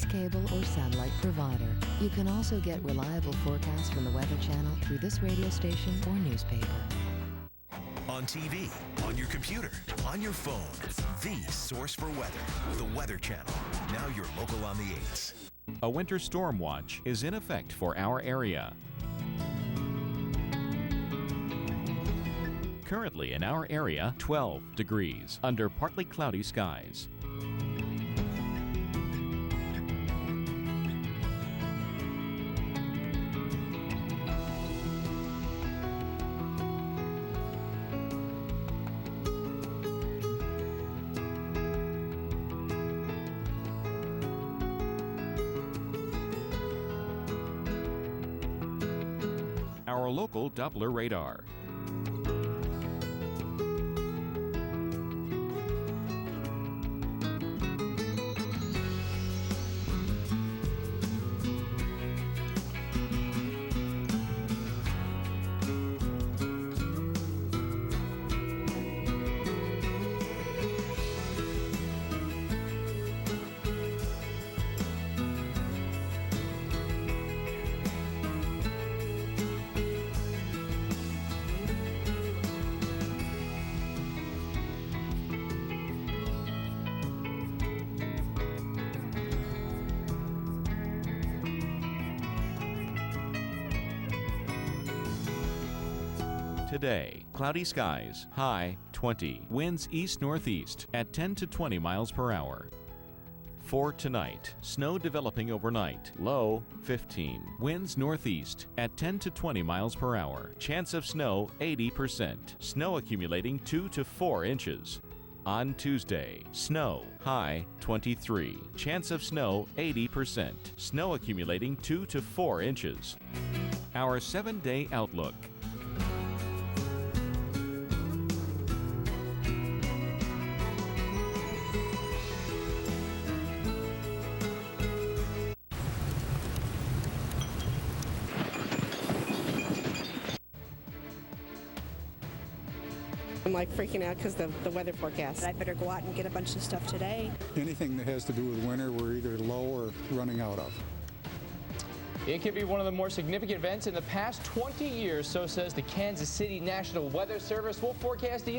wireless cable or satellite provider. You can also get reliable forecasts from the Weather Channel through this radio station or newspaper. On TV, on your computer, on your phone, the source for weather, the Weather Channel. Now you're local on the 8s. A winter storm watch is in effect for our area. Currently in our area, 12 degrees under partly cloudy skies. Our local Doppler radar. Today, cloudy skies, high 20, winds east-northeast at 10 to 20 miles per hour. For tonight, snow developing overnight, low 15, winds northeast at 10 to 20 miles per hour, chance of snow 80%, snow accumulating 2 to 4 inches. On Tuesday, snow, high 23, chance of snow 80%, snow accumulating 2 to 4 inches. Our 7-day outlook. I'm like freaking out because the weather forecast. I better go out and get a bunch of stuff today. Anything that has to do with winter, we're either low or running out of. It could be one of the more significant events in the past 20 years, so says the Kansas City National Weather Service. We'll forecast the